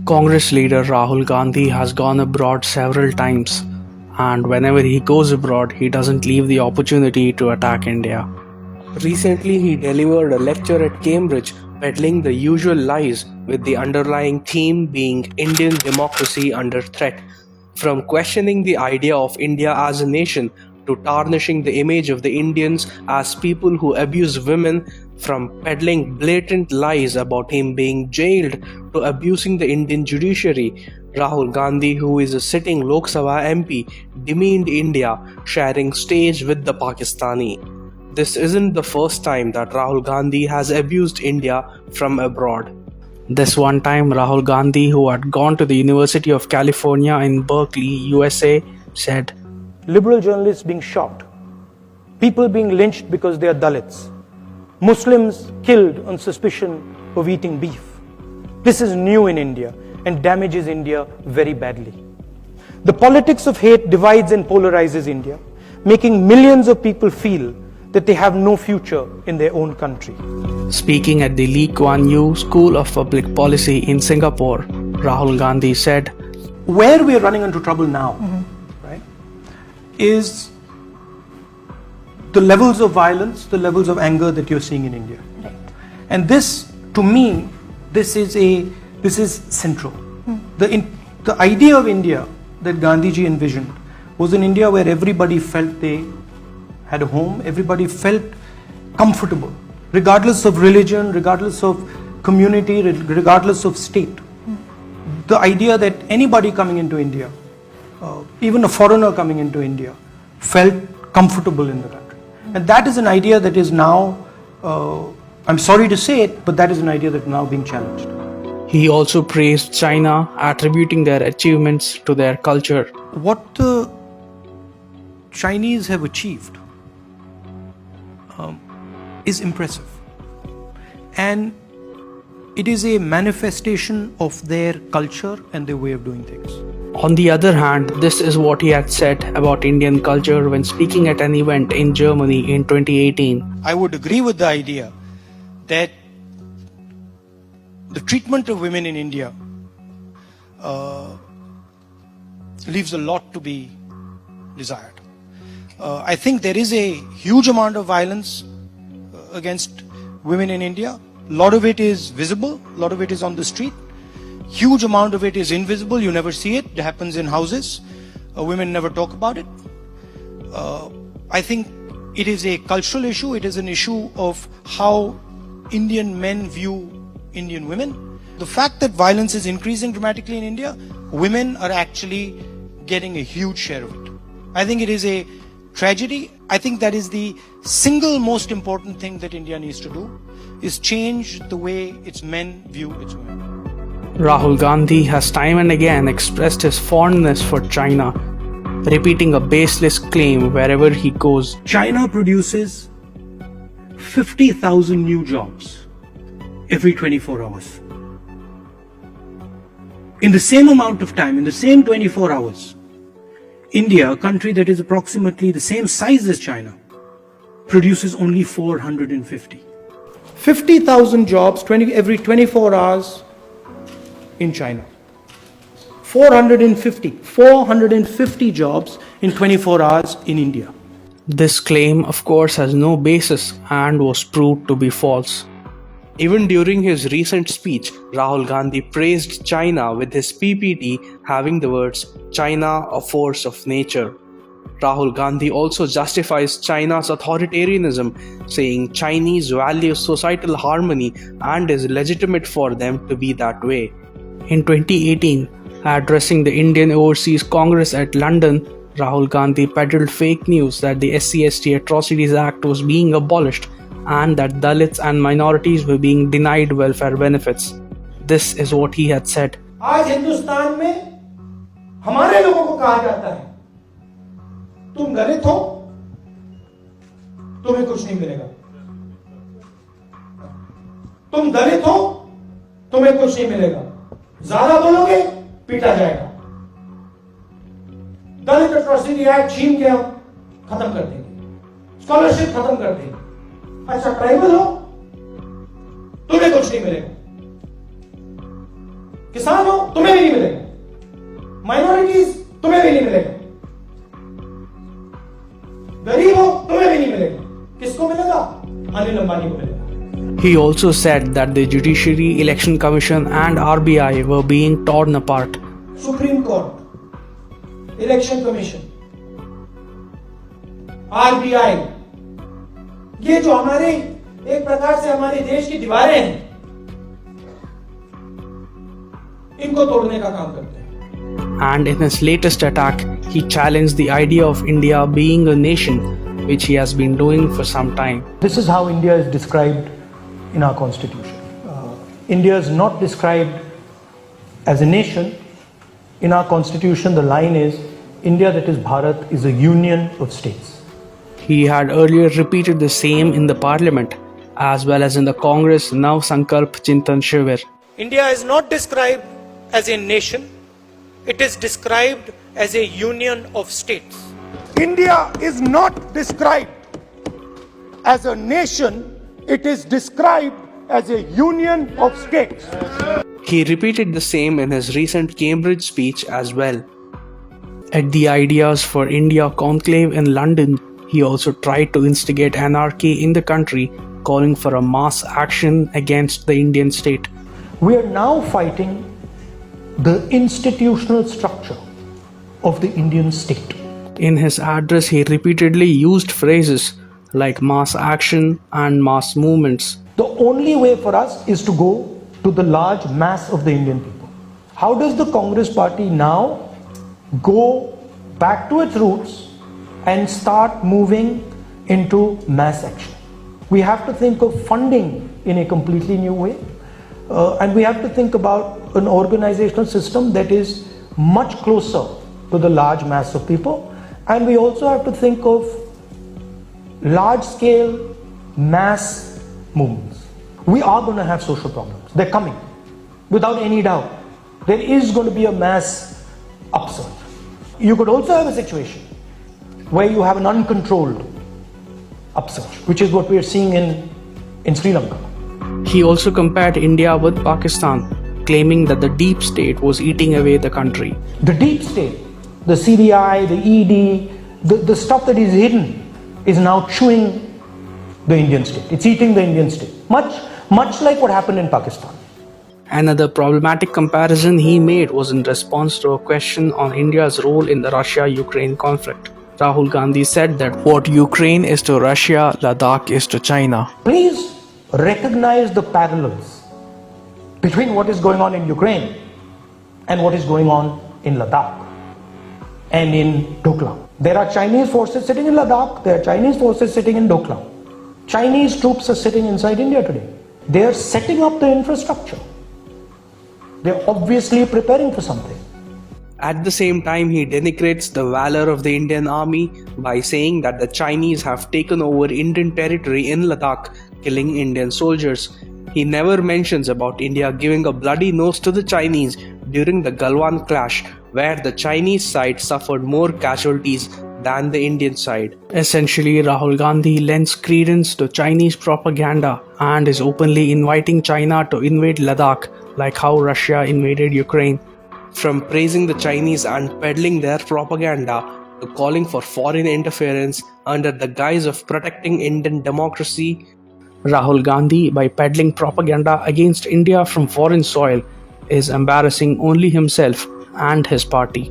Congress leader Rahul Gandhi has gone abroad several times, and whenever he goes abroad, he doesn't leave the opportunity to attack India. Recently, he delivered a lecture at Cambridge peddling the usual lies, with the underlying theme being Indian democracy under threat. From questioning the idea of India as a nation to tarnishing the image of the Indians as people who abuse women, from peddling blatant lies about him being jailed to abusing the Indian judiciary, Rahul Gandhi, who is a sitting Lok Sabha MP, demeaned India, sharing stage with the Pakistani. This isn't the first time that Rahul Gandhi has abused India from abroad. This one time, Rahul Gandhi, who had gone to the University of California in Berkeley, USA, said, "Liberal journalists being shot, people being lynched because they are Dalits, Muslims killed on suspicion of eating beef. This is new in India and damages India very badly. The politics of hate divides and polarizes India, making millions of people feel that they have no future in their own country." Speaking at the Lee Kuan Yew School of Public Policy in Singapore, Rahul Gandhi said, Where we are running into trouble now, right, is the levels of violence, the levels of anger that you're seeing in India. Right. And this, to me, this is central. The idea of India that Gandhiji envisioned was an India where everybody felt they had a home, everybody felt comfortable, regardless of religion, regardless of community, regardless of state. The idea that anybody coming into India, even a foreigner coming into India, felt comfortable in the country. And that is an idea that is now, I'm sorry to say it, but that is an idea that is now being challenged. He also praised China, attributing their achievements to their culture. What the Chinese have achieved is impressive, and it is a manifestation of their culture and their way of doing things. On the other hand, this is what he had said about Indian culture when speaking at an event in Germany in 2018. I would agree with the idea that the treatment of women in India leaves a lot to be desired. I think there is a huge amount of violence against women in India. A lot of it is visible, a lot of it is on the street. Huge amount of it is invisible, you never see it. It happens in houses. Women never talk about it. I think it is a cultural issue. It is an issue of how Indian men view Indian women. The fact that violence is increasing dramatically in India, women are actually getting a huge share of it. I think it is a tragedy. I think that is the single most important thing that India needs to do, is change the way its men view its women. Rahul Gandhi has time and again expressed his fondness for China, repeating a baseless claim wherever he goes. China produces 50,000 new jobs every 24 hours. In the same amount of time, in the same 24 hours, India, a country that is approximately the same size as China, produces only 450. 50,000 jobs every 24 hours in China. 450 jobs in 24 hours in India. This claim, of course, has no basis and was proved to be false. Even during his recent speech, Rahul Gandhi praised China with his PPT having the words, "China, a force of nature." Rahul Gandhi also justifies China's authoritarianism, saying Chinese value societal harmony and is legitimate for them to be that way. In 2018, addressing the Indian Overseas Congress at London, Rahul Gandhi peddled fake news that the SC/ST Atrocities Act was being abolished and that Dalits and minorities were being denied welfare benefits. This is what he had said. आज हिंदुस्तान में हमारे लोगों को कहा जाता है, तुम दलित हो, तुम्हें कुछ नहीं मिलेगा. तुम दलित हो, तुम्हें कुछ नहीं मिलेगा. ज्यादा बोलोगे, पीटा जाएगा. दलित एट्रोसिटी एक्ट छीन के हम खत्म कर देंगे, स्कॉलरशिप खत्म कर देंगे. अच्छा, ट्राइबल हो, तुम्हें कुछ नहीं मिलेगा. किसान हो तुम्हें भी नहीं मिलेगा, माइनॉरिटीज तुम्हें भी नहीं मिलेगा, गरीब हो तुम्हें भी नहीं मिलेगा. किसको मिलेगा? अनिल अंबानी को मिलेगा. He also said that the Judiciary, Election Commission, and RBI were being torn apart. Supreme court, election commission, RBI, ये जो हमारे एक प्रकार से हमारे देश की दीवारें हैं, इनको तोड़ने का काम करते हैं. And in his latest attack, he challenged the idea of India being a nation, which he has been doing for some time. This is how India is described in our constitution. India is not described as a nation. In our constitution, the line is India, that is Bharat, is a union of states. He had earlier repeated the same in the parliament, as well as in the Congress Nav Sankalp Chintan Shivir. India is not described as a nation. It is described as a union of states. India is not described as a nation. It is described as a union of states. He repeated the same in his recent Cambridge speech as well. At the Ideas for India conclave in London, he also tried to instigate anarchy in the country, calling for a mass action against the Indian state. We are now fighting the institutional structure of the Indian state. In his address, he repeatedly used phrases like mass action and mass movements. The only way for us is to go to the large mass of the Indian people. How does the Congress party now go back to its roots and start moving into mass action? We have to think of funding in a completely new way. And we have to think about an organizational system that is much closer to the large mass of people. And we also have to think of large scale mass movements. We are going to have social problems. They're coming, without any doubt. There is going to be a mass upsurge. You could also have a situation where you have an uncontrolled upsurge, which is what we are seeing in Sri Lanka. He also compared India with Pakistan, claiming that the deep state was eating away the country. The deep state, the CBI, the ED, the stuff that is hidden is now chewing the Indian state. It's eating the Indian state. Much like what happened in Pakistan. Another problematic comparison he made was in response to a question on India's role in the Russia-Ukraine conflict. Rahul Gandhi said that what Ukraine is to Russia, Ladakh is to China. Please recognize the parallels between what is going on in Ukraine and what is going on in Ladakh and in Doklam. There are Chinese forces sitting in Ladakh, there are Chinese forces sitting in Doklam. Chinese troops are sitting inside India today. They are setting up the infrastructure. They are obviously preparing for something. At the same time, he denigrates the valor of the Indian army by saying that the Chinese have taken over Indian territory in Ladakh, killing Indian soldiers. He never mentions about India giving a bloody nose to the Chinese during the Galwan clash, where the Chinese side suffered more casualties than the Indian side. Essentially, Rahul Gandhi lends credence to Chinese propaganda and is openly inviting China to invade Ladakh, like how Russia invaded Ukraine. From praising the Chinese and peddling their propaganda to calling for foreign interference under the guise of protecting Indian democracy, Rahul Gandhi, by peddling propaganda against India from foreign soil, is embarrassing only himself and his party.